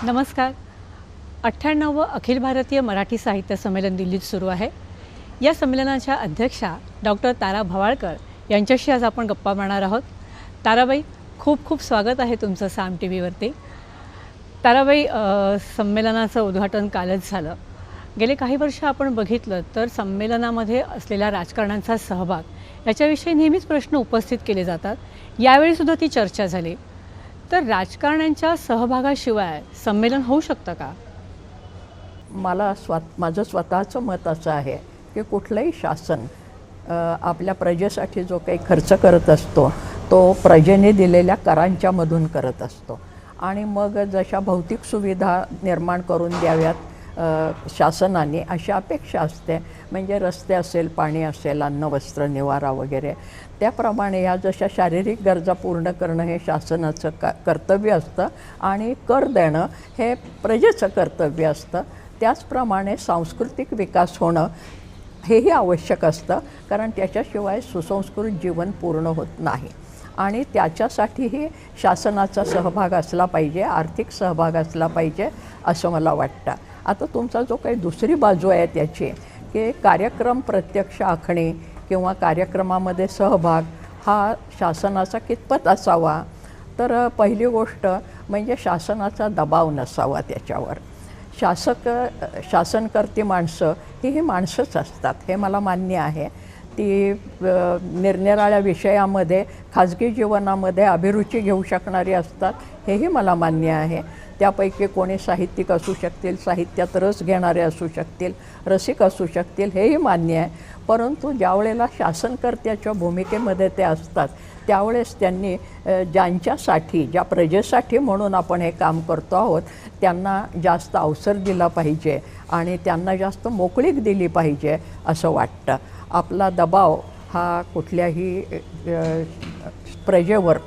नमस्कार. 98वं अखिल भारतीय मराठी साहित्य संमेलन दिल्लीत सुरू आहे. या संमेलनाच्या अध्यक्षा डॉक्टर तारा भवाळकर यांच्याशी आज आपण गप्पा मारणार आहोत. ताराबाई, खूप खूप स्वागत आहे तुमचं साम टी व्हीवरती. ताराबाई, संमेलनाचं उद्घाटन कालच झालं. गेले काही वर्ष आपण बघितलं तर संमेलनामध्ये असलेल्या राजकारण्यांचा सहभाग याच्याविषयी नेहमीच प्रश्न उपस्थित केले जातात. यावेळीसुद्धा ती चर्चा झाली. तर राजकारण्यांच्या सहभागाशिवाय संमेलन होऊ शकतं का? माझं स्वतःचं मत असं आहे की कुठलंही शासन आपल्या प्रजेसाठी जो काही खर्च करत असतो तो प्रजेने दिलेल्या करांच्या मधून करत असतो आणि मग जशा भौतिक सुविधा निर्माण करून द्याव्यात शासनाने अशी अपेक्षा असते. म्हणजे रस्ते असेल, पाणी असेल, अन्न वस्त्र निवारा वगैरे, त्याप्रमाणे ह्या जशा शारीरिक गरजा पूर्ण करणं हे शासनाचं कर्तव्य असतं आणि कर देणं हे प्रजेचं कर्तव्य असतं. त्याचप्रमाणे सांस्कृतिक विकास होणं हेही आवश्यक असतं, कारण त्याच्याशिवाय सुसंस्कृत जीवन पूर्ण होत नाही आणि त्याच्यासाठीही शासनाचा सहभाग असला पाहिजे, आर्थिक सहभाग असला पाहिजे असं मला वाटतं. आता तुमचा जो काही दुसरी बाजू आहे त्याची की कार्यक्रम प्रत्यक्ष आखणे किंवा कार्यक्रमामध्ये सहभाग हा शासनाचा कितपत असावा, तर पहिली गोष्ट म्हणजे शासनाचा दबाव नसावा त्याच्यावर. शासनकर्ती माणसं ही माणसंच असतात हे मला मान्य आहे. ती निरनिराळ्या विषयामध्ये खाजगी जीवनामध्ये अभिरुची घेऊ शकणारी असतात हेही मला मान्य आहे. त्यापैकी कोणी साहित्यिक असू शकतील, साहित्यात रस घेणारे असू शकतील, रसिक असू शकतील, हेही मान्य आहे. परंतु ज्यावेळेला शासनकर्त्याच्या भूमिकेमध्ये ते असतात त्यावेळेस त्यांनी ज्यांच्यासाठी, ज्या प्रजेसाठी म्हणून आपण हे काम करतो आहोत त्यांना जास्त अवसर दिला पाहिजे आणि त्यांना जास्त मोकळीक दिली पाहिजे असं वाटतं. आपला दबाव हा कुठल्याही प्रजेवर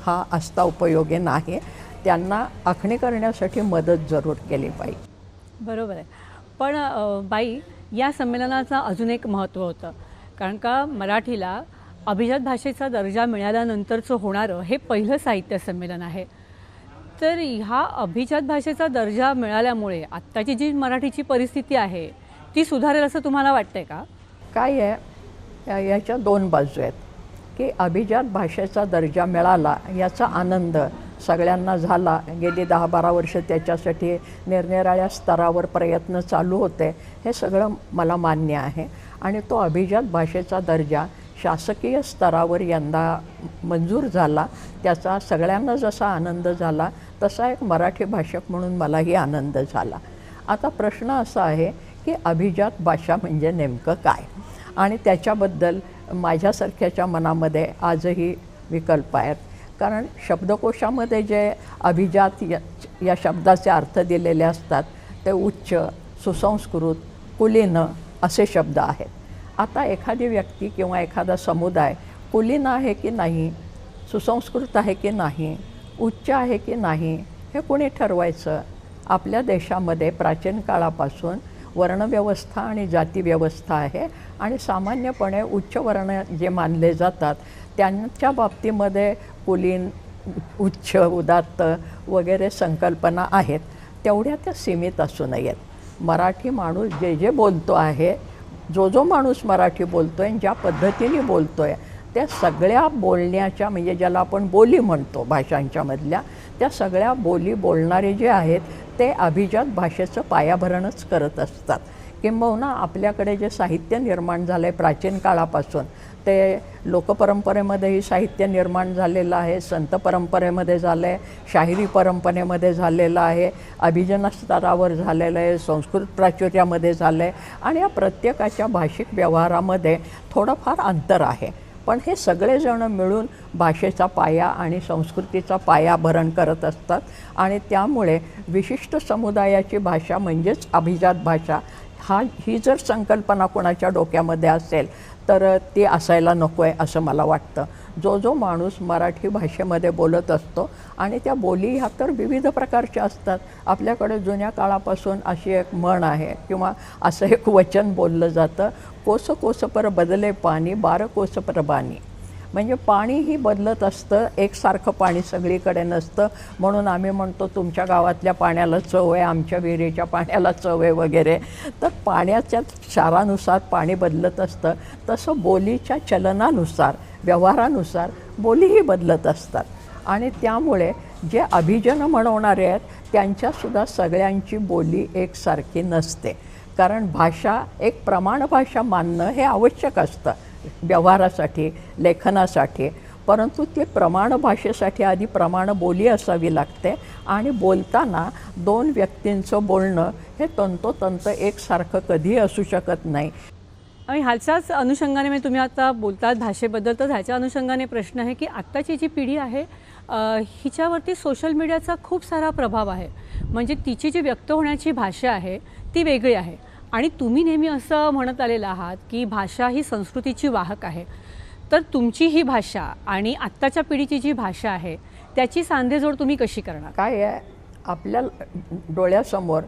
हा असता उपयोगी नाही. त्यांना आखणी करण्यासाठी मदत जरूर केली पाहिजे. बरोबर आहे. पण बाई, या संमेलनाचं अजून एक महत्त्व होतं, कारण का मराठीला अभिजात भाषेचा दर्जा मिळाल्यानंतरचं होणारं हे पहिलं साहित्य संमेलन आहे. तर ह्या अभिजात भाषेचा दर्जा मिळाल्यामुळे आत्ताची जी मराठीची परिस्थिती आहे ती सुधारेल असं तुम्हाला वाटतंय का? काय आहे, याच्या दोन बाजू आहेत की अभिजात भाषेचा दर्जा मिळाला याचा आनंद सगळ्यांना झाला. गेली 10-12 वर्ष त्याच्यासाठी निरनिराळ्या स्तरावर प्रयत्न चालू होते, हे सगळं मला मान्य आहे. आणि तो अभिजात भाषेचा दर्जा शासकीय स्तरावर यंदा मंजूर झाला. त्याचा सगळ्यांना जसा आनंद झाला तसा एक मराठी भाषक म्हणून मलाही आनंद झाला. आता प्रश्न असा आहे की अभिजात भाषा म्हणजे नेमकं काय, आणि त्याच्याबद्दल माझ्यासारख्याच्या मनामध्ये आजही विकल्प आहेत. कारण शब्दकोशामध्ये जे अभिजात या शब्दाचे अर्थ दिलेले असतात ते उच्च, सुसंस्कृत, कुलीन असे शब्द आहेत. आता एखादी व्यक्ती किंवा एखादा समुदाय कुलीन आहे की नाही, सुसंस्कृत आहे की नाही, उच्च आहे की नाही, हे कोणी ठरवायचं? आपल्या देशामध्ये प्राचीन काळापासून वर्णव्यवस्था आणि जातीव्यवस्था आहे आणि सामान्यपणे उच्च वर्ण जे मानले जातात त्यांच्या बाबतीमध्ये कुलीन, उच्च, उदात्त वगैरे संकल्पना आहेत. तेवढ्या त्या सीमित असू नयेत. मराठी माणूस जे बोलतो आहे, जो माणूस मराठी बोलतो आहे, ज्या पद्धतीने बोलतो आहे, त्या सगळ्या बोलण्याच्या, म्हणजे ज्याला आपण बोली म्हणतो भाषांच्या मधल्या, त्या सगळ्या बोली बोलणारे जे आहेत ते अभिजात भाषेचं पायाभरणच करत असतात. किंबहुना आपल्याकडे जे साहित्य निर्माण झालं आहे प्राचीन काळापासून ते लोकपरंपरेमध्येही साहित्य निर्माण झालेलं आहे, संत परंपरेमध्ये झालं आहे, शाहिरी परंपरेमध्ये झालेलं आहे, अभिजन स्तरावर झालेलं आहे, संस्कृत प्राचुर्यामध्ये झालं आहे आणि या प्रत्येकाच्या भाषिक व्यवहारामध्ये थोडंफार अंतर आहे. पण हे सगळेजण मिळून भाषेचा पाया आणि संस्कृतीचा पायाभरण करत असतात आणि त्यामुळे विशिष्ट समुदायाची भाषा म्हणजेच अभिजात भाषा ही जर संकल्पना कोणाच्या डोक्यामध्ये असेल तर ती असायला नको आहे असं मला वाटतं. जो माणूस मराठी भाषेमध्ये बोलत असतो आणि त्या बोली ह्या तर विविध प्रकारच्या असतात. आपल्याकडे जुन्या काळापासून अशी एक म्हण आहे किंवा असं एक वचन बोललं जातं, कोस कोस पर बदले पाणी, 12 कोस पर बानी. म्हणजे पाणीही बदलत असतं, एकसारखं पाणी सगळीकडे नसतं. म्हणून आम्ही म्हणतो तुमच्या गावातल्या पाण्याला चव आहे, आमच्या विहिरीच्या पाण्याला चव आहे वगैरे. तर पाण्याच्या क्षारानुसार पाणी बदलत असतं. तसं बोलीच्या चलनानुसार, व्यवहारानुसार बोलीही बदलत असतात. आणि त्यामुळे जे अभिजन म्हणवणारे आहेत त्यांच्यासुद्धा सगळ्यांची बोली एकसारखी नसते. कारण भाषा एक प्रमाणभाषा मानणं हे आवश्यक असतं व्यवहारासाठी, लेखनासाठी. परंतु ते प्रमाण भाषेसाठी आधी प्रमाण बोली असावी लागते. आणि बोलताना दोन व्यक्तींचं बोलणं हे तंतोतंत एकसारखं कधीही असू शकत नाही. आणि ह्याच्याच अनुषंगाने म्हणजे तुम्ही आता बोलतात भाषेबद्दल, तर ह्याच्या अनुषंगाने प्रश्न आहे की आत्ताची जी पिढी आहे हिच्यावरती सोशल मीडियाचा खूप सारा प्रभाव आहे. म्हणजे तिची जी व्यक्त होण्याची भाषा आहे ती वेगळी आहे. आणि तुम्ही नेहमी असं म्हणत आलेलं आहात की भाषा ही संस्कृतीची वाहक आहे. तर तुमची ही भाषा आणि आत्ताच्या पिढीची जी भाषा आहे त्याची सांधेजोड तुम्ही कशी करणार? काय आहे, आपल्या डोळ्यासमोर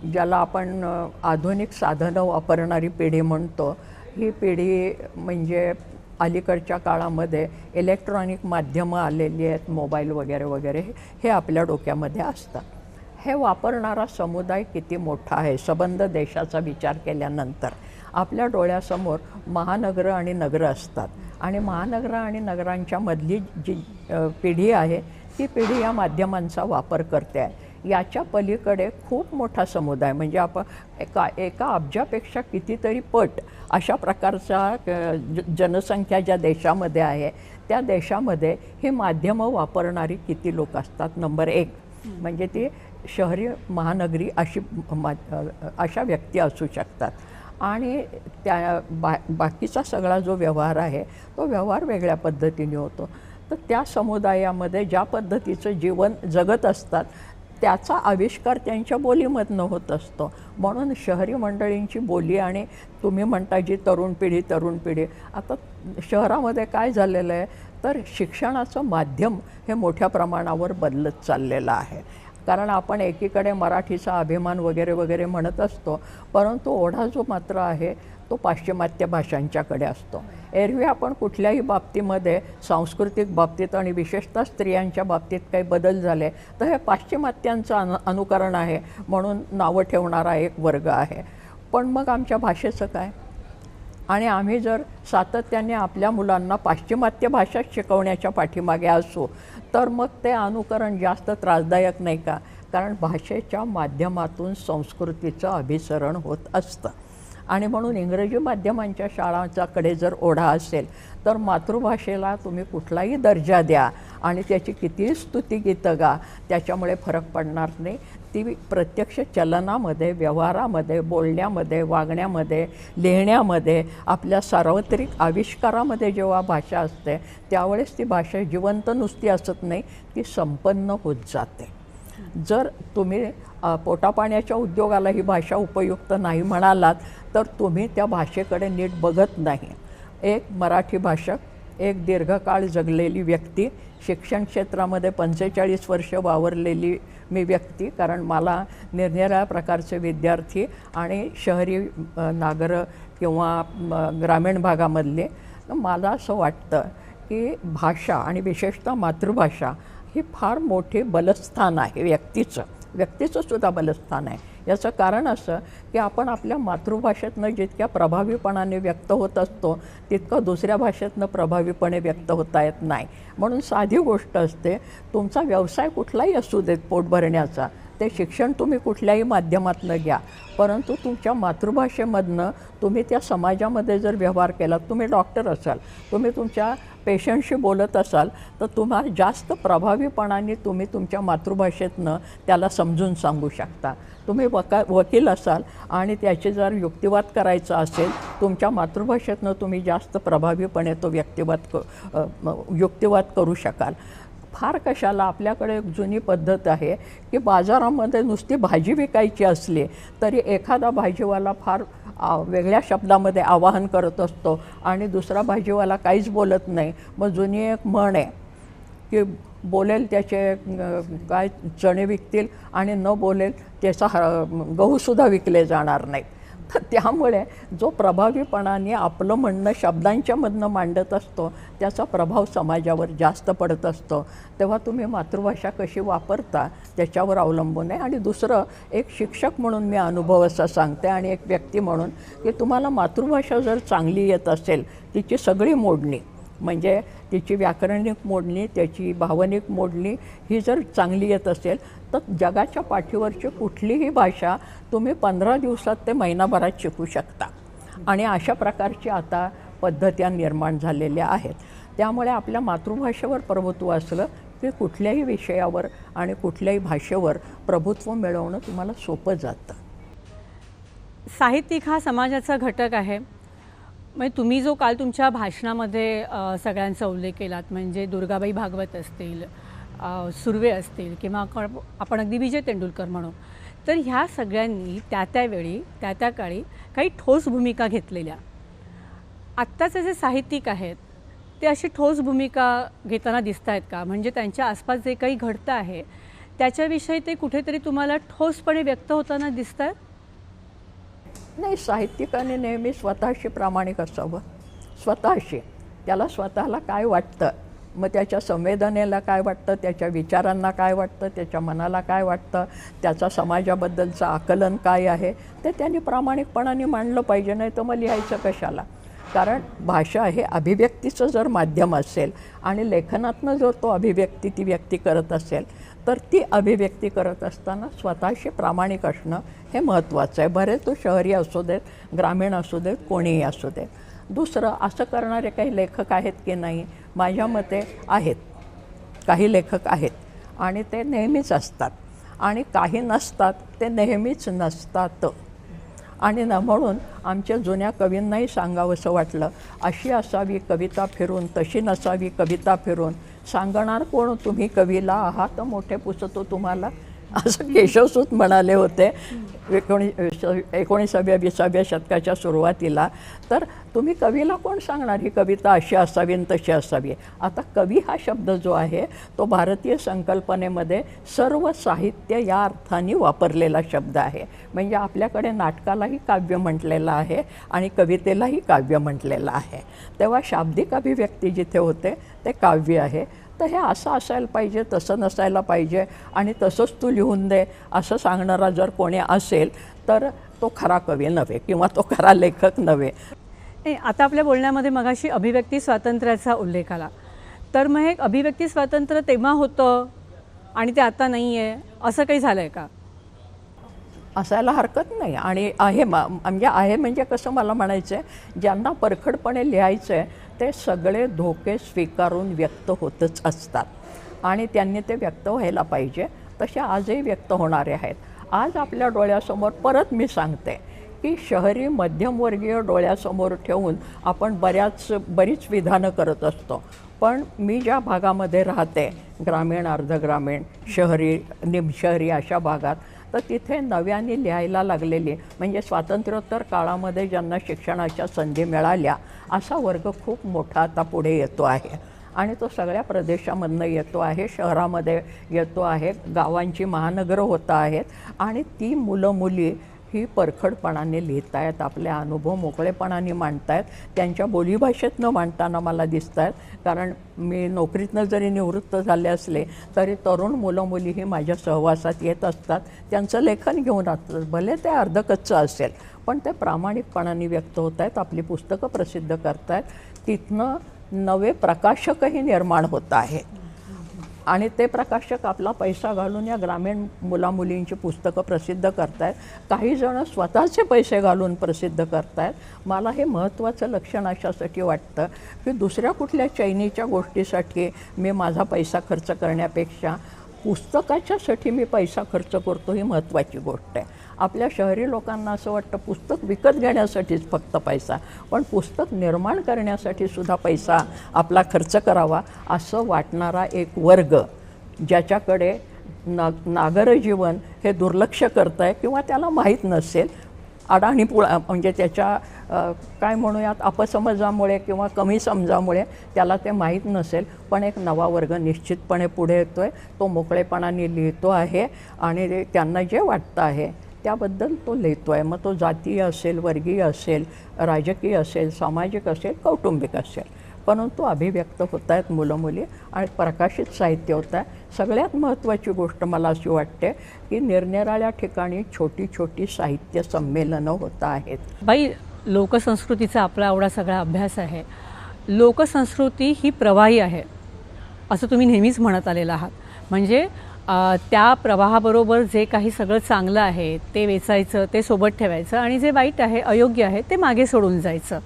ज्याला आपण आधुनिक साधनं वापरणारी पिढी म्हणतो, ही पिढी म्हणजे अलीकडच्या काळामध्ये इलेक्ट्रॉनिक माध्यमं आलेली आहेत, मोबाईल वगैरे वगैरे, हे आपल्या डोक्यामध्ये असतात. हे वापरणारा समुदाय किती मोठा आहे संबंध देशाचा विचार केल्यानंतर. आपल्या डोळ्यासमोर महानगरं आणि नगरं असतात. आणि महानगरं आणि नगरांच्या मधली जी पिढी आहे ती पिढी या माध्यमांचा वापर करते आहे. याच्या पलीकडे खूप मोठा समुदाय म्हणजे आपण एका अब्जापेक्षा कितीतरी पट अशा प्रकारचा जनसंख्या ज्या देशामध्ये आहे त्या देशामध्ये ही माध्यमं वापरणारी किती लोक असतात. नंबर 1 म्हणजे ती शहरी महानगरी अशा व्यक्ती असू शकतात. आणि बाकीचा सगळा जो व्यवहार आहे तो व्यवहार वेगळ्या पद्धतीने होतो. तर त्या समुदायामध्ये ज्या पद्धतीचं जीवन जगत असतात त्याचा आविष्कार त्यांच्या बोलीमधनं होत असतो. म्हणून शहरी मंडळींची बोली आणि तुम्ही म्हणता जी तरुण पिढी आता शहरामध्ये काय झालेलं आहे तर शिक्षणाचं माध्यम हे मोठ्या प्रमाणावर बदलत चाललेलं आहे. कारण आपण एकीकडे मराठीचा अभिमान वगैरे वगैरे म्हणत असतो, परंतु ओढा जो मात्र आहे तो पाश्चिमात्य भाषांच्याकडे असतो. एरवी आपण कुठल्याही बाबतीमध्ये सांस्कृतिक बाबतीत आणि विशेषतः स्त्रियांच्या बाबतीत काही बदल झाले तर हे पाश्चिमात्यांचं अनुकरण आहे म्हणून नावं ठेवणारा एक वर्ग आहे. पण मग आमच्या भाषेचं काय? आणि आम्ही जर सातत्याने आपल्या मुलांना पाश्चिमात्य भाषा शिकवण्याच्या पाठीमागे असू तर मग ते अनुकरण जास्त त्रासदायक नाही का? कारण भाषेच्या माध्यमातून संस्कृतीचं अभिसरण होत असतं. आणि म्हणून इंग्रजी माध्यमांच्या शाळांच्याकडे जर ओढा असेल तर मातृभाषेला तुम्ही कुठलाही दर्जा द्या आणि त्याची कितीही स्तुतिगीतं गा, त्याच्यामुळे फरक पडणार नाही. ती प्रत्यक्ष चलनामध्ये, व्यवहारामध्ये, बोलण्यामध्ये, वागण्यामध्ये, लिहिण्यामध्ये, आपल्या सार्वत्रिक आविष्कारामध्ये जेव्हा भाषा असते त्यावेळेस ती भाषा जिवंत नुसती असत नाही, ती संपन्न होत जाते. जर तुम्ही पोटापाण्याच्या उद्योगाला ही भाषा उपयुक्त नाही म्हणालात तर तुम्ही त्या भाषेकडे नीट बघत नाही. एक मराठी भाषक, एक दीर्घकाळ जगलेली व्यक्ती, शिक्षण क्षेत्रामध्ये 45 वर्ष वावरलेली मी व्यक्ती, कारण मला निरनिराळ्या प्रकारचे विद्यार्थी आणि शहरी नागर किंवा ग्रामीण भागामधले, मला असं वाटतं की भाषा आणि विशेषतः मातृभाषा ही फार मोठे बलस्थान आहे व्यक्तीचं सुद्धा बलस्थान आहे. याचं कारण असं की आपण आपल्या मातृभाषेतनं जितक्या प्रभावीपणाने व्यक्त होत असतो तितकं दुसऱ्या भाषेतनं प्रभावीपणे व्यक्त होता येत नाही. म्हणून साधी गोष्ट असते, तुमचा व्यवसाय कुठलाही असू देत पोट भरण्याचा, ते शिक्षण तुम्ही कुठल्याही माध्यमातनं घ्या, परंतु तुमच्या मातृभाषेमधनं तुम्ही त्या समाजामध्ये जर व्यवहार केला, तुम्ही डॉक्टर असाल, तुम्ही तुमच्या पेशंटशी बोलत असाल तर तुम्हाला जास्त प्रभावीपणाने तुम्ही तुमच्या मातृभाषेतनं त्याला समजून सांगू शकता. तुम्ही वकील असाल आणि त्याचे जर युक्तिवाद करायचा असेल, तुमच्या मातृभाषेतनं तुम्ही जास्त प्रभावीपणे तो युक्तिवाद करू शकाल. फार कशाला, आपल्याकडे एक जुनी पद्धत आहे की बाजारामध्ये नुसती भाजी विकायची असली तरी एखादा भाजीवाला फार वेगळ्या शब्दामध्ये आवाहन करत असतो आणि दुसरा भाजीवाला काहीच बोलत नाही. मग जुनी एक म्हण आहे की बोलेल त्याचे काय चणे विकतील आणि न बोलेल त्याचा गहूसुद्धा विकले जाणार नाहीत. तर त्यामुळे जो प्रभावीपणाने आपलं म्हणणं शब्दांच्या मधनं मांडत असतो त्याचा प्रभाव समाजावर जास्त पडत असतो. तेव्हा तुम्ही मातृभाषा कशी वापरता त्याच्यावर अवलंबून आहे. आणि दुसरं, एक शिक्षक म्हणून मी अनुभव असा सांगते आणि एक व्यक्ती म्हणून, की तुम्हाला मातृभाषा जर चांगली येत असेल, तिची सगळी मोडणी म्हणजे तिची व्याकरणिक मोडणी, त्याची भावनिक मोडणी ही जर चांगली येत असेल तर जगाच्या पाठीवरची कुठलीही भाषा तुम्ही 15 दिवसात ते महिनाभरात शिकू शकता. आणि अशा प्रकारची आता पद्धत्या निर्माण झालेल्या आहेत. त्यामुळे आपल्या मातृभाषेवर प्रभुत्व असलं की कुठल्याही विषयावर आणि कुठल्याही भाषेवर प्रभुत्व मिळवणं तुम्हाला सोपं जातं. साहित्यिक हा समाजाचा घटक आहे. म्हणजे तुम्ही जो काल तुमच्या भाषणामध्ये सगळ्यांचा उल्लेख केलात, म्हणजे दुर्गाबाई भागवत असतील, सुर्वे असतील, किंवा आपण अगदी विजय तेंडुलकर म्हणू, तर ह्या सगळ्यांनी त्यावेळी त्या काळी काही ठोस भूमिका घेतलेल्या. आत्ताचे जे साहित्यिक आहेत ते अशी ठोस भूमिका घेताना दिसत आहेत का? म्हणजे त्यांच्या आसपास जे काही घडतं आहे त्याच्याविषयी ते कुठेतरी तुम्हाला ठोसपणे व्यक्त होताना दिसत आहेत? नाही, साहित्यिकाने नेहमी स्वतःशी प्रामाणिक असावं. स्वतःशी, त्याला स्वतःला काय वाटतं, मग त्याच्या संवेदनेला काय वाटतं, त्याच्या विचारांना काय वाटतं, त्याच्या मनाला काय वाटतं, त्याचा समाजाबद्दलचं आकलन काय आहे, ते त्यांनी प्रामाणिकपणाने मांडलं पाहिजे. नाही तर मग लिहायचं कशाला? कारण भाषा हे अभिव्यक्तीचं जर माध्यम असेल आणि लेखनातनं जर तो अभिव्यक्ती ती व्यक्ती करत असेल तर ती अभिव्यक्ती करत असताना स्वतःशी प्रामाणिक असणं हे महत्त्वाचं आहे. बरे तो शहरी असू देत, ग्रामीण असू देत, कोणीही असू देत. दुसरं, असं करणारे काही लेखक आहेत की नाही? माझ्या मते आहेत. काही लेखक आहेत आणि ते नेहमीच असतात, आणि काही नसतात, ते नेहमीच नसतात. आणि म्हणून आमच्या जुन्या कवींनाही सांगावंसं वाटलं, अशी असावी कविता फिरून, तशी नसावी कविता फिरून, सांगणार कोण तुम्ही कवीला, आहात मोठे पुसतो तुम्हाला, असं केशवसूत म्हणाले होते 19व्या-20व्या शतकाच्या सुरुवातीला. तर तुम्ही कवीला कोण सांगणार ही कविता अशी असावी आणि तशी असावी? आता कवी हा शब्द जो आहे तो भारतीय संकल्पनेमध्ये सर्व साहित्य या अर्थाने वापरलेला शब्द आहे. म्हणजे आपल्याकडे नाटकालाही काव्य म्हटलेलं आहे आणि कवितेलाही काव्य म्हटलेलं आहे. तेव्हा शाब्दिक अभिव्यक्ती जिथे होते ते काव्य आहे. तर हे असं असायला पाहिजे, तसं नसायला पाहिजे, आणि तसंच तू लिहून दे असं सांगणारा जर कोणी असेल तर तो खरा कवी नव्हे किंवा तो खरा लेखक नव्हे. नाही, आता आपल्या बोलण्यामध्ये मगाशी अभिव्यक्ती स्वातंत्र्याचा उल्लेख आला, तर मग हे अभिव्यक्ती स्वातंत्र्य तेव्हा होतं आणि ते आता नाही आहे, असं काही झालं आहे का? असायला हरकत नाही. आणि आहे म्हणजे कसं मला म्हणायचं आहे, ज्यांना परखडपणे लिहायचं आहे ते सगळे धोके स्वीकारून व्यक्त होतच असतात आणि त्यांनी ते व्यक्त व्हायला पाहिजे. तसे आजही व्यक्त होणारे आहेत. आज आपल्या डोळ्यासमोर, परत मी सांगते की शहरी मध्यमवर्गीय डोळ्यासमोर ठेवून आपण बरीच विधानं करत असतो. पण मी ज्या भागामध्ये राहते, ग्रामीण, अर्धग्रामीण, शहरी, निमशहरी अशा भागात, तर तिथे नव्याने लिहायला लागलेली, म्हणजे स्वातंत्र्योत्तर काळामध्ये ज्यांना शिक्षणाच्या संधी मिळाल्या असा वर्ग खूप मोठा आता पुढे येतो आहे. आणि तो सगळ्या प्रदेशामधनं येतो आहे, शहरामध्ये येतो आहे, गावांची महानगरं होत आहेत. आणि ती मुलं मुली ही परखडपणाने लिहित आहेत, आपले अनुभव मोकळेपणाने मांडत आहेत, त्यांच्या बोलीभाषेतनं मांडताना मला दिसत आहेत. कारण मी नोकरीतनं जरी निवृत्त झाले असले तरी तरुण मुलं मुली ही माझ्या सहवासात येत असतात, त्यांचं लेखन घेऊन असतात. भले ते अर्धकच्चं असेल पण ते प्रामाणिकपणाने व्यक्त होत आहेत, आपली पुस्तकं प्रसिद्ध करत आहेत. तिथनं नवे प्रकाशकही निर्माण होत आहेत आणि ते प्रकाशक आपला पैसा घालून या ग्रामीण मुलामुलींची पुस्तकं प्रसिद्ध करत आहेत. काही जण स्वतःचे पैसे घालून प्रसिद्ध करत आहेत. मला हे महत्त्वाचं लक्षण अशासाठी वाटतं की दुसऱ्या कुठल्या चैनीच्या गोष्टीसाठी मी माझा पैसा खर्च करण्यापेक्षा पुस्तकाच्यासाठी मी पैसा खर्च करतो ही महत्त्वाची गोष्ट आहे. आपल्या शहरी लोकांना असं वाटतं पुस्तक विकत घेण्यासाठीच फक्त पैसा, पण पुस्तक निर्माण करण्यासाठी सुद्धा पैसा आपला खर्च करावा असं वाटणारा एक वर्ग, ज्याच्याकडे नागरजीवन हे दुर्लक्ष करत आहे किंवा त्याला माहीत नसेल, अडाणी म्हणजे त्याच्या काय म्हणूयात अपसमजामुळे किंवा कमी समजामुळे त्याला ते माहीत नसेल. पण एक नवा वर्ग निश्चितपणे पुढे येतो आहे, तो मोकळेपणाने लिहितो आहे आणि त्यांना जे वाटतं आहे त्याबद्दल तो लिहितो आहे. मग तो जातीय असेल, वर्गीय असेल, राजकीय असेल, सामाजिक असेल, कौटुंबिक असेल, परंतु अभिव्यक्त होत आहेत मुलं मुली आणि प्रकाशित साहित्य होत आहे. सगळ्यात महत्त्वाची गोष्ट मला अशी वाटते की निरनिराळ्या ठिकाणी छोटी छोटी साहित्य संमेलनं होत आहेत. बाई, लोकसंस्कृतीचा आपला एवढा सगळा अभ्यास आहे. लोकसंस्कृती ही प्रवाही आहे असं तुम्ही नेहमीच म्हणत आलेला आहात. म्हणजे त्या प्रवाहाबरोबर जे काही सगळं चांगलं आहे ते वेचायचं, ते सोबत ठेवायचं, आणि जे वाईट आहे, अयोग्य आहे, ते मागे सोडून जायचं.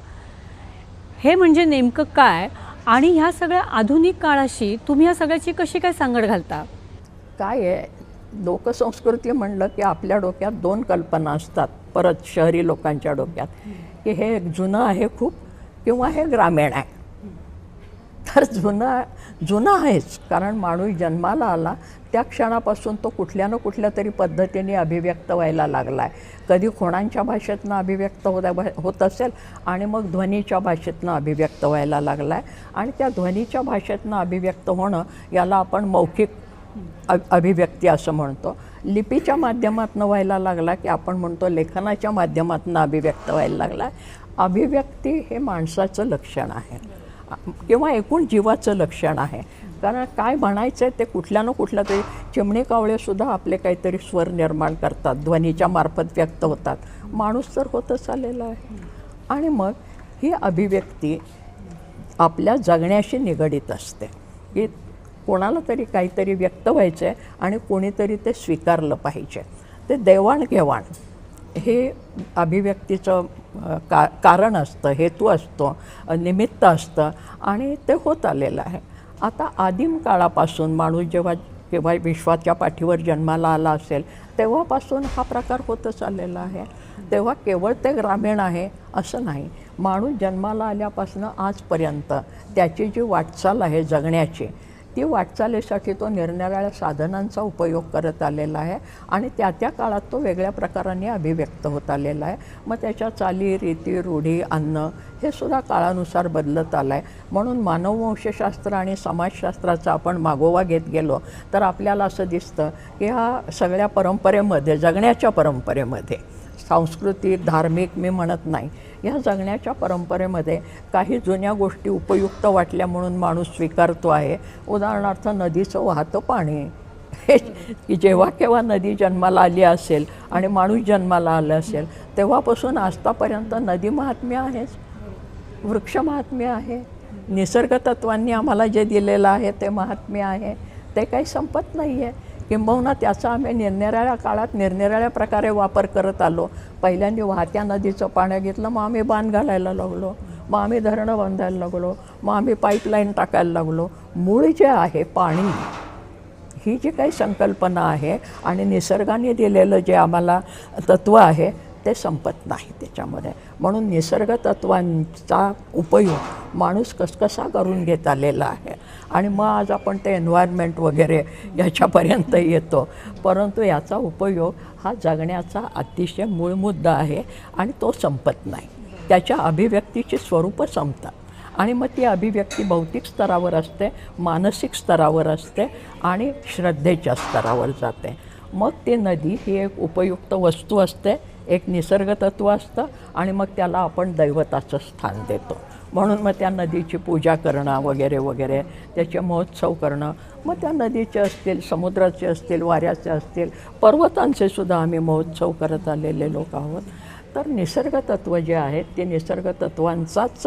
हे म्हणजे नेमकं काय? आणि ह्या सगळ्या आधुनिक काळाशी तुम्ही ह्या सगळ्याची कशी काय सांगड घालता? काय आहे, लोकसंस्कृती म्हणलं की आपल्या डोक्यात दोन कल्पना असतात, परत शहरी लोकांच्या डोक्यात, की हे जुनं आहे खूप किंवा हे ग्रामीण आहे. तर जुनं आहेच, कारण माणूस जन्माला आला त्या क्षणापासून तो कुठल्या ना कुठल्या तरी पद्धतीने अभिव्यक्त व्हायला लागला आहे. कधी खोणांच्या भाषेतनं अभिव्यक्त होत असेल आणि मग ध्वनीच्या भाषेतनं अभिव्यक्त व्हायला लागला आहे. आणि त्या ध्वनीच्या भाषेतनं अभिव्यक्त होणं याला आपण मौखिक अभिव्यक्ती असं म्हणतो. लिपीच्या माध्यमातून व्हायला लागला की आपण म्हणतो लेखनाच्या माध्यमातून अभिव्यक्त व्हायला लागला. अभिव्यक्ती हे माणसाचं लक्षण आहे किंवा एकूण जीवाचं लक्षण आहे. कारण काय म्हणायचं आहे ते कुठल्या ना कुठल्या तरी, चिमणी कावळेसुद्धा आपले काहीतरी स्वर निर्माण करतात, ध्वनीच्या मार्फत व्यक्त होतात. माणूस तर होतच आलेला आहे. आणि मग ही अभिव्यक्ती आपल्या जगण्याशी निगडीत असते की कोणाला तरी काहीतरी व्यक्त व्हायचं आहे आणि कोणीतरी ते स्वीकारलं पाहिजे. ते देवाणघेवाण हे अभिव्यक्तीचं कारण असतं, हेतू असतो, निमित्त असतं आणि ते होत आलेलं आहे. आता आदिम काळापासून माणूस जेव्हा विश्वाच्या पाठीवर जन्माला आला असेल तेव्हापासून हा प्रकार होतच आलेला आहे. तेव्हा केवळ ते ग्रामीण आहे असं नाही. माणूस जन्माला आल्यापासून आजपर्यंत त्याची जी वाटचाल आहे जगण्याची, ती वाटचालीसाठी तो निरनिराळ्या साधनांचा उपयोग करत आलेला आहे आणि त्या त्या काळात तो वेगळ्या प्रकाराने अभिव्यक्त होत आलेला आहे. मग त्याच्या चाली, रीती, रूढी, अन्न हे सुद्धा काळानुसार बदलत आलं आहे. म्हणून मानववंशशास्त्र आणि समाजशास्त्राचा आपण मागोवा घेत गेलो तर आपल्याला असं दिसतं की ह्या सगळ्या परंपरेमध्ये, जगण्याच्या परंपरेमध्ये, सांस्कृतिक, धार्मिक मी म्हणत नाही, ह्या जगण्याच्या परंपरेमध्ये काही जुन्या गोष्टी उपयुक्त वाटल्या म्हणून माणूस स्वीकारतो आहे. उदाहरणार्थ नदीचं वाहतं पाणी, हे की जेव्हा केव्हा नदी जन्माला आली असेल आणि माणूस जन्माला आला असेल तेव्हापासून आजतापर्यंत नदी महात्म्य आहेच, वृक्ष महात्म्य आहे, निसर्गतत्वांनी आम्हाला जे दिलेलं आहे ते महात्म्य आहे, ते काही संपत नाही आहे. किंबहुना त्याचा आम्ही निरनिराळ्या काळात निरनिराळ्या प्रकारे वापर करत आलो. पहिल्यांदा वाहत्या नदीचं पाणी घेतलं, मग आम्ही बांध घालायला लागलो, मग आम्ही धरणं बांधायला लागलो, मग आम्ही पाईपलाईन टाकायला लागलो. मूळ जे आहे पाणी, ही जी काही संकल्पना आहे आणि निसर्गाने दिलेलं जे आम्हाला तत्त्व आहे ते संपत नाही त्याच्यामध्ये. म्हणून निसर्ग तत्वांचा उपयोग माणूस कसा करून घेत आलेला आहे. आणि मग आज आपण ते एन्व्हायरमेंट वगैरे याच्यापर्यंत येतो. परंतु याचा उपयोग हा जगण्याचा अतिशय मूळ मुद्दा आहे आणि तो संपत नाही. त्याच्या अभिव्यक्तीची स्वरूपं संपतात आणि मग ती अभिव्यक्ती भौतिक स्तरावर असते, मानसिक स्तरावर असते आणि श्रद्धेच्या स्तरावर जाते. मग ती नदी ही एक उपयुक्त वस्तू असते, एक निसर्गतत्व असतं आणि मग त्याला आपण दैवताचं स्थान देतो. म्हणून मग त्या नदीची पूजा करणं वगैरे वगैरे, त्याचे महोत्सव करणं, मग त्या नदीचे असतील, समुद्राचे असतील, वाऱ्याचे असतील, पर्वतांचे सुद्धा आम्ही महोत्सव करत आलेले लोक आहोत. तर निसर्गतत्व जे आहेत ते निसर्गतत्वांचाच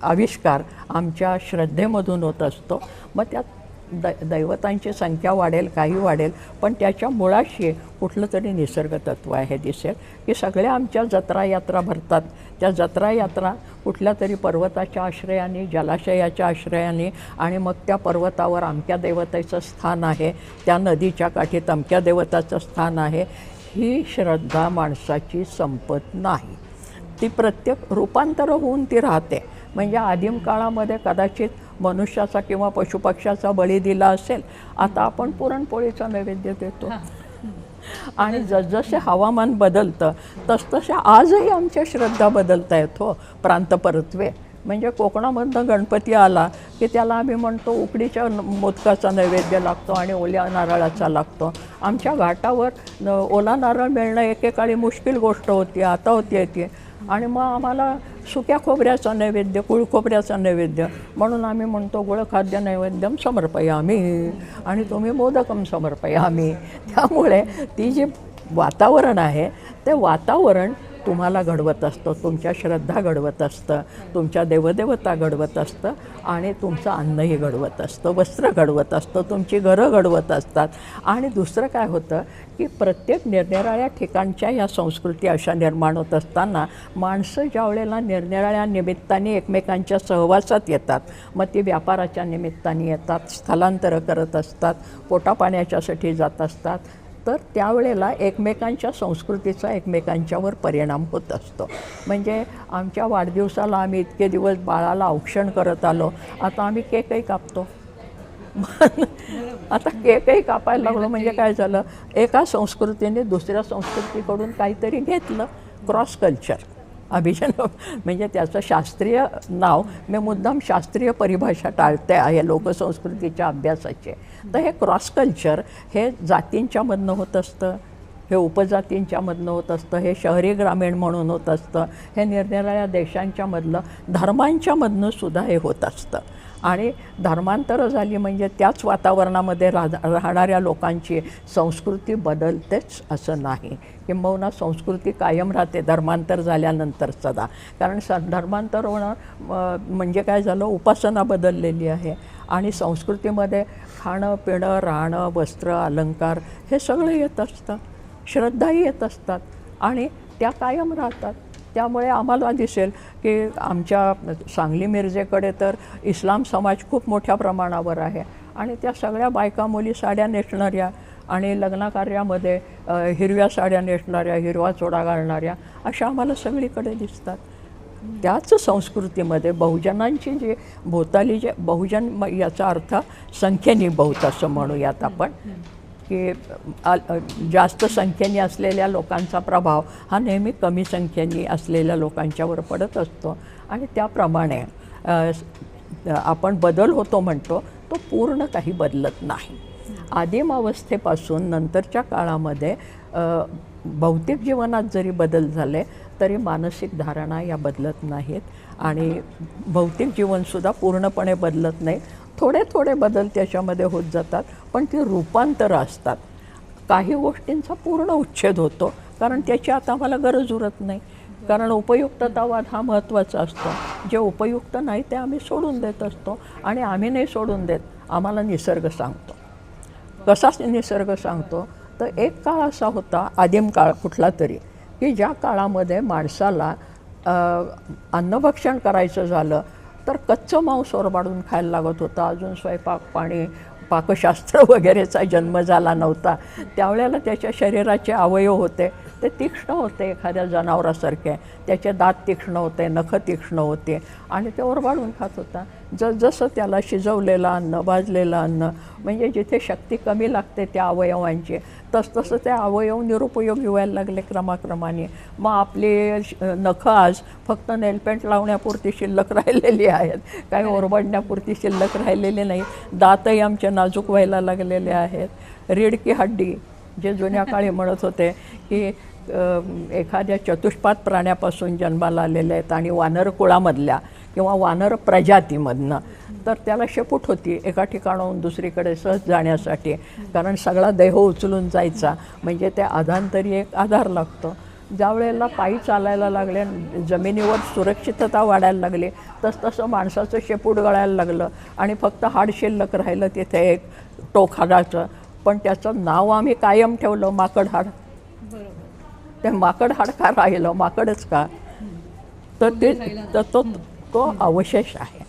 आविष्कार आमच्या श्रद्धेमधून होत असतो. मग त्यात दैवतांची संख्या वाढेल, काही वाढेल, पण त्याच्या मुळाशी कुठलं तरी निसर्गतत्व आहे दिसेल. की सगळ्या आमच्या जत्रा यात्रा भरतात, त्या जत्रा यात्रा कुठल्या तरी पर्वताच्या आश्रयाने, जलाशयाच्या आश्रयाने, आणि मग त्या पर्वतावर अमक्या देवतेचं स्थान आहे, त्या नदीच्या काठी अमक्या देवताचं स्थान आहे. ही श्रद्धा माणसाची संपत नाही, ती प्रत्येक रूपांतर होऊन ती राहते. म्हणजे आदिम काळामध्ये कदाचित मनुष्याचा किंवा पशुपक्ष्याचा बळी दिला असेल, आता आपण पुरणपोळीचा नैवेद्य देतो. आणि जसजसे हवामान बदलतं तसतशा आजही आमच्या श्रद्धा बदलत आहेत. हो, प्रांतपरत्वे म्हणजे कोकणामधनं गणपती आला की त्याला आम्ही म्हणतो उकडीच्या मोदकाचा नैवेद्य लागतो आणि ओल्या नारळाचा लागतो. आमच्या घाटावर ओला नारळ मिळणं एकेकाळी मुश्किल गोष्ट होती, आता होती येते. आणि मग आम्हाला सुक्या खोबऱ्याचा नैवेद्य, कुळखोबऱ्याचा नैवेद्य म्हणून आम्ही म्हणतो गुळखाद्य नैवेद्यम समर्पयामी आणि तुम्ही मोदकम समर्पयामी. त्यामुळे ती जी वातावरण आहे ते वातावरण तुम्हाला घडवत असतं, तुमच्या श्रद्धा घडवत असतं, तुमच्या देवदेवता घडवत असतं आणि तुमचं अन्नही घडवत असतं, वस्त्र घडवत असतं, तुमची घरं घडवत असतात. आणि दुसरं काय होतं की प्रत्येक निरनिराळ्या ठिकाणच्या या संस्कृती अशा निर्माण होत असताना माणसं ज्या वेळेला निरनिराळ्या निमित्ताने एकमेकांच्या सहवासात येतात, मग ती व्यापाराच्या निमित्ताने येतात, स्थलांतरं करत असतात, पोटापाण्याच्यासाठी जात असतात, तर त्यावेळेला एकमेकांच्या संस्कृतीचा एकमेकांच्यावर परिणाम होत असतो. म्हणजे आमच्या वाढदिवसाला आम्ही इतके दिवस बाळाला औक्षण करत आलो, आता आम्ही केकही कापतो. आता केकही कापायला लागलो म्हणजे काय झालं, एका संस्कृतीने दुसऱ्या संस्कृतीकडून काहीतरी घेतलं. क्रॉस कल्चर अभिजन म्हणजे त्याचं शास्त्रीय नाव, मी मुद्दाम शास्त्रीय परिभाषा टाळते आहे लोकसंस्कृतीच्या अभ्यासाचे. तर हे क्रॉस कल्चर हे जातींच्यामधनं होत असतं, हे उपजातींच्यामधनं होत असतं, हे शहरी ग्रामीण म्हणून होत असतं, हे निरनिराळ्या देशांच्यामधलं धर्मांच्यामधनं सुद्धा हे होत असतं. आणि धर्मांतरं झाली म्हणजे त्याच वातावरणामध्ये राहणाऱ्या लोकांची संस्कृती बदलतेच असं नाही, किंबहुना संस्कृती कायम राहते धर्मांतर झाल्यानंतर सदा. कारण धर्मांतर होणं म्हणजे काय झालं, उपासना बदललेली आहे आणि संस्कृतीमध्ये खाणं पिणं राहणं वस्त्र अलंकार हे सगळं येत असतं, श्रद्धाही येत असतात आणि त्या कायम राहतात. त्यामुळे आम्हाला दिसेल की आमच्या सांगली मिरजेकडे तर इस्लाम समाज खूप मोठ्या प्रमाणावर आहे आणि त्या सगळ्या बायका मुली साड्या नेसणाऱ्या आणि लग्नकार्यामध्ये हिरव्या साड्या नेसणाऱ्या, हिरवा चोडा घालणाऱ्या अशा आम्हाला सगळीकडे दिसतात. त्याच संस्कृतीमध्ये बहुजनांची जी भोवताली जे बहुजन, याचा अर्थ संख्येने बहुत असं म्हणूयात आपण, की जास्त संख्येने असलेल्या लोकांचा प्रभाव हा नेहमी कमी संख्येने असलेल्या लोकांच्यावर पडत असतो आणि त्याप्रमाणे आपण बदल होतो म्हणतो तो पूर्ण काही बदलत नाही. आदिम अवस्थेपासून नंतरच्या काळामध्ये भौतिक जीवनात जरी बदल झाले तरी मानसिक धारणा या बदलत नाहीत आणि भौतिक जीवनसुद्धा पूर्णपणे बदलत नाही. थोडे थोडे बदल त्याच्यामध्ये होत जातात, पण ती रूपांतरं असतात. काही गोष्टींचा पूर्ण उच्छेद होतो कारण त्याची आता आम्हाला गरज उरत नाही, कारण उपयुक्ततावाद हा महत्त्वाचा असतो. जे उपयुक्त नाही ते आम्ही सोडून देत असतो आणि आम्ही नाही सोडून देत, आम्हाला निसर्ग सांगतो. कसा निसर्ग सांगतो तर एक काळ असा होता, आदिम काळ कुठला तरी, की ज्या काळामध्ये माणसाला अन्नभक्षण करायचं झालं तर कच्चं मांस ओरबाडून खायला लागत होतं. अजून स्वयंपाक पाणी पाकशास्त्र वगैरेचा जन्म झाला नव्हता. त्यावेळेला त्याच्या शरीराचे अवयव होते ते तीक्ष्ण होते, एखाद्या जनावरासारखे. त्याचे दात तीक्ष्ण होते, नखं तीक्ष्ण होते आणि ते ओरबाडून खात होता. जसं त्याला शिजवलेलं अन्न, भाजलेलं अन्न, म्हणजे जिथे शक्ती कमी लागते त्या अवयवांची, तसतसं ते अवयव निरुपयोगी व्हायला लागले क्रमाक्रमाने. मग आपली नखं आज फक्त नेलपेंट लावण्यापुरती शिल्लक राहिलेली आहेत, काही ओरबडण्यापुरती शिल्लक राहिलेली नाही. दातही आमचे नाजूक व्हायला लागलेले आहेत. रीड की हड्डी, जे जुन्या काळी म्हणत होते की एखाद्या चतुष्पाद प्राण्यापासून जन्माला आलेले आहेत आणि वानर कुळामधल्या किंवा वानर प्रजातीमधनं, तर त्याला शेपूट होती एका ठिकाणाहून दुसरीकडे सहज जाण्यासाठी, कारण सगळा देह उचलून जायचा म्हणजे त्या आधांतरी एक आधार लागतो. ज्या वेळेला पायी चालायला लागले, जमिनीवर सुरक्षितता वाढायला लागली, तसतसं माणसाचं शेपूट गळायला लागलं आणि फक्त हाड शिल्लक राहिलं तिथे एक टोक हाडाचं. पण त्याचं नाव आम्ही कायम ठेवलं माकड हाड. ते माकड हाड का राहिलं, माकडच का, तर ते तो अवशेष आहे.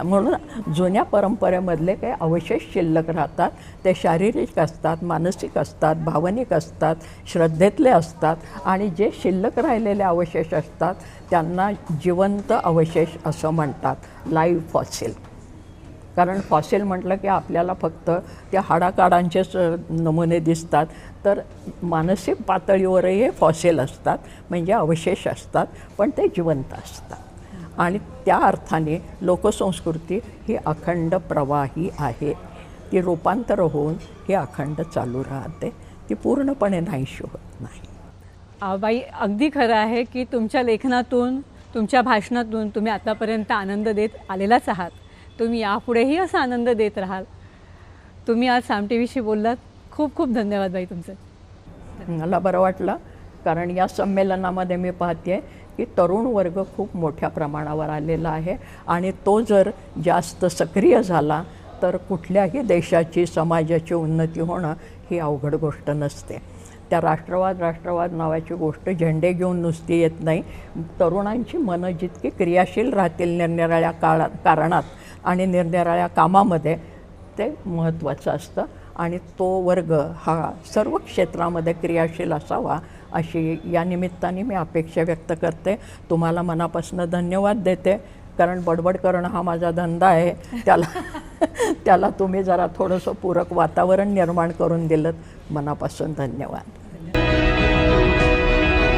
म्हणून जुन्या परंपरेमधले काही अवशेष शिल्लक राहतात. ते शारीरिक असतात, मानसिक असतात, भावनिक असतात, श्रद्धेतले असतात आणि जे शिल्लक राहिलेले अवशेष असतात त्यांना जिवंत अवशेष असं म्हणतात, लाईव्ह फॉसिल. कारण फॉसिल म्हटलं की आपल्याला फक्त त्या हाडाकाडांचेच नमुने दिसतात, तर मानसिक पातळीवरही हे फॉसिल असतात, म्हणजे अवशेष असतात, पण ते जिवंत असतात. आणि त्या अर्थाने लोकसंस्कृती ही अखंड प्रवाही आहे. ती रूपांतर होऊन ही अखंड चालू राहते, ती पूर्णपणे नाहीशी होत नाही. बाई, अगदी खरं आहे की तुमच्या लेखनातून, तुमच्या भाषणातून तुम्ही आतापर्यंत आनंद देत आलेलाच आहात. तुम्ही यापुढेही असा आनंद देत राहाल. तुम्ही आज साम टी व्हीशी बोललात. खूप खूप धन्यवाद बाई तुमचे. मला बरं वाटलं, कारण या संमेलनामध्ये मी पाहते की तरुण वर्ग खूप मोठ्या प्रमाणावर आलेला आहे आणि तो जर जास्त सक्रिय झाला तर कुठल्याही देशाची, समाजाची उन्नती होणं ही अवघड गोष्ट नसते. त्या राष्ट्रवाद नावाची गोष्ट झेंडे घेऊन नुसती येत नाही. तरुणांची मनं जितकी क्रियाशील राहतील निरनिराळ्या कारणात आणि निरनिराळ्या कामामध्ये, ते महत्त्वाचं असतं. आणि तो वर्ग हा सर्व क्षेत्रामध्ये क्रियाशील असावा अशी या निमित्ताने मी अपेक्षा व्यक्त करते. तुम्हाला मनापासून धन्यवाद देते, कारण बडबड करणं हा माझा धंदा आहे. त्याला तुम्ही जरा थोडंसं पूरक वातावरण निर्माण करून दिलं. मनापासून धन्यवाद.